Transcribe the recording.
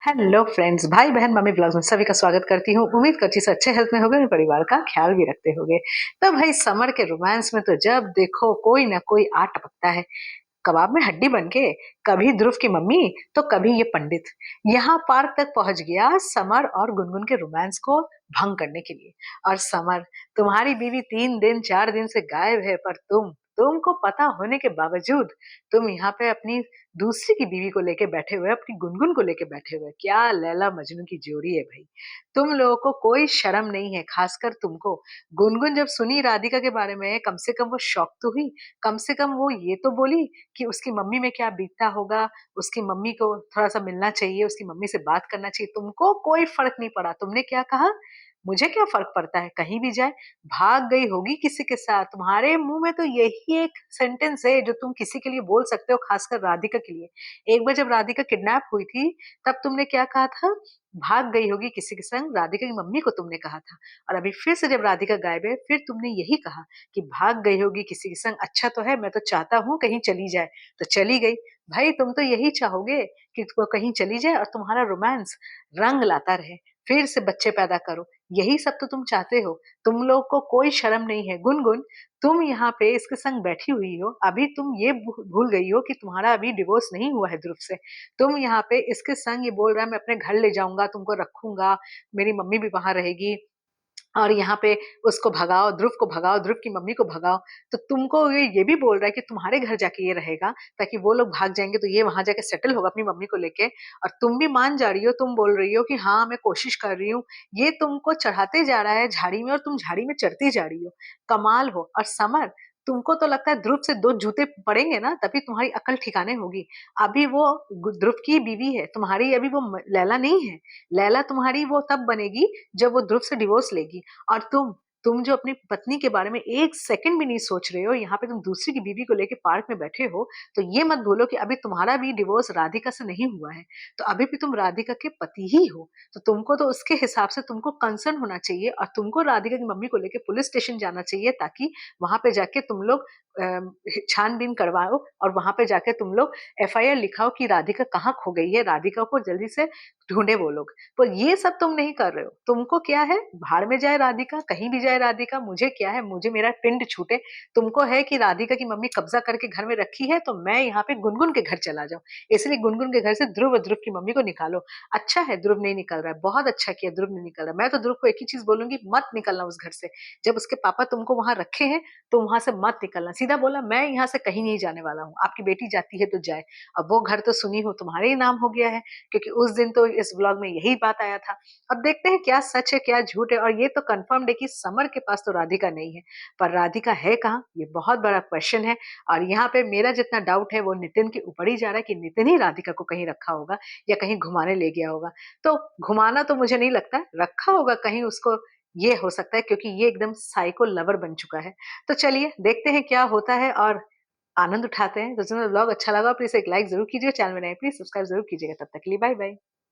Hello friends, भाई बहन mummy blogs में सभी का स्वागत करती हूँ। उम्मीद करती हूँ अच्छे हेल्थ में होगे, अपने परिवार का ख्याल भी रखते होगे। तो भाई समर के रोमांस में तो जब देखो कोई ना कोई आ टपकता है कबाब में हड्डी बन के। कभी ध्रुव की मम्मी तो कभी ये पंडित। यहाँ पार्क तक पहुंच गया समर और गुनगुन के रोमांस को भंग करने के लिए। और समर, तुम्हारी बीवी 3 दिन 4 दिन से गायब है, पर तुमको पता होने के बावजूद तुम यहाँ पे अपनी दूसरी की बीवी को लेके बैठे हुए, अपनी गुनगुन को लेके बैठे हुए। क्या लैला मजनू की जोड़ी है भाई। तुम लोगों को कोई शर्म नहीं है, खासकर तुमको। गुनगुन जब सुनी राधिका के बारे में, कम से कम वो शॉक तो हुई। कम से कम वो ये तो बोली कि उसकी मम्मी में क्या बीतता होगा, उसकी मम्मी को थोड़ा सा मिलना चाहिए, उसकी मम्मी से बात करना चाहिए। तुमको कोई फर्क नहीं पड़ा। तुमने क्या कहा, मुझे क्या फर्क पड़ता है, कहीं भी जाए। भाग गई होगी किसी के साथ। तुम्हारे मुंह में तो यही एक सेंटेंस है जो तुम किसी के लिए बोल सकते हो, खासकर राधिका के लिए। एक बार जब राधिका किडनैप हुई थी, तब तुमने क्या कहा था, भाग गई होगी किसी के संग, राधिका की मम्मी को तुमने कहा था। और अभी फिर से जब राधिका गायब है, फिर तुमने यही कहा कि भाग गई होगी किसी के संग। अच्छा तो है, मैं तो चाहता हूँ कहीं चली जाए, तो चली गई। भाई तुम तो यही चाहोगे कि वो कहीं चली जाए और तुम्हारा रोमांस रंग लाता रहे, फिर से बच्चे पैदा करो। यही सब तो तुम चाहते हो। तुम लोग को कोई शर्म नहीं है। गुनगुन, तुम यहाँ पे इसके संग बैठी हुई हो, अभी तुम ये भूल गई हो कि तुम्हारा अभी डिवोर्स नहीं हुआ है ध्रुव से। तुम यहाँ पे इसके संग ये बोल रहा है मैं अपने घर ले जाऊंगा, तुमको रखूंगा, मेरी मम्मी भी वहां रहेगी, और यहाँ पे उसको भगाओ, ध्रुव को भगाओ, ध्रुव की मम्मी को भगाओ। तो तुमको ये भी बोल रहा है कि तुम्हारे घर जाके ये रहेगा, ताकि वो लोग भाग जाएंगे तो ये वहां जाके सेटल होगा अपनी मम्मी को लेके। और तुम भी मान जा रही हो, तुम बोल रही हो कि हाँ मैं कोशिश कर रही हूँ। ये तुमको चढ़ाते जा रहा है झाड़ी में, और तुम झाड़ी में चढ़ती जा रही हो। कमाल हो। और समर, तुमको तो लगता है ध्रुव से 2 जूते पड़ेंगे ना तभी तुम्हारी अकल ठिकाने होगी। अभी वो ध्रुव की बीवी है तुम्हारी, अभी वो लैला नहीं है। लैला तुम्हारी वो तब बनेगी जब वो ध्रुव से डिवोर्स लेगी। और तुम जो अपनी पत्नी के बारे में एक सेकंड भी नहीं सोच रहे हो, यहाँ पे तुम दूसरी की बीवी को लेके पार्क में बैठे हो। तो ये मत भूलो कि अभी तुम्हारा भी डिवोर्स राधिका से नहीं हुआ है। तो अभी भी तुम राधिका के पति ही हो। तो तुमको तो उसके हिसाब से तुमको कंसर्न होना चाहिए, और तुमको राधिका की मम्मी को लेके पुलिस स्टेशन जाना चाहिए, ताकि वहां पे जाके तुम लोग छानबीन करवाओ, और वहां पे जाके तुम लोग एफआईआर लिखाओ कि राधिका कहाँ खो गई है, राधिका को जल्दी से ढूंढे वो लोग। पर ये सब तुम नहीं कर रहे हो। तुमको क्या है, भाड़ में जाए राधिका, कहीं भी जाए राधिका, मुझे क्या है, मुझे मेरा पिंड छूटे। तुमको है कि राधिका की मम्मी कब्जा करके घर में रखी है, तो मैं यहाँ पे गुनगुन के घर चला जाऊं। इसलिए गुनगुन के घर से ध्रुव और ध्रुव की मम्मी को निकालो। अच्छा है ध्रुव नहीं निकल रहा है, बहुत अच्छा किया ध्रुव नहीं निकल रहा है। मैं तो ध्रुव को एक ही चीज बोलूंगी, मत निकलना उस घर से। जब उसके पापा तुमको वहां रखे हैं, तो वहां से मत निकलना। सीधा बोला, मैं यहाँ से कहीं नहीं जाने वाला हूँ, आपकी बेटी जाती है तो जाए। अब वो घर तो सुनी हो तुम्हारे ही नाम हो गया है, क्योंकि उस दिन तो इस ब्लॉग में यही बात आया था। अब देखते हैं क्या सच है क्या झूठ है। और ये तो कंफर्म है कि समर के पास तो राधिका नहीं है, पर राधिका है कहाँ, ये बहुत बड़ा क्वेश्चन है। और यहाँ पे मेरा जितना डाउट है वो नितिन के ऊपर ही जा रहा है, कि नितिन ही राधिका को कहीं रखा होगा या कहीं घुमाने ले गया होगा। तो घुमाना तो मुझे नहीं लगता, रखा होगा कहीं उसको, ये हो सकता है, क्योंकि ये एकदम साइको लवर बन चुका है। तो चलिए देखते हैं क्या होता है और आनंद उठाते हैं। तो ब्लॉग अच्छा लगा प्लीज एक लाइक जरूर कीजिए, चैनल में नए प्लीज सब्सक्राइब जरूर कीजिएगा। तब तक के लिए बाय बाय।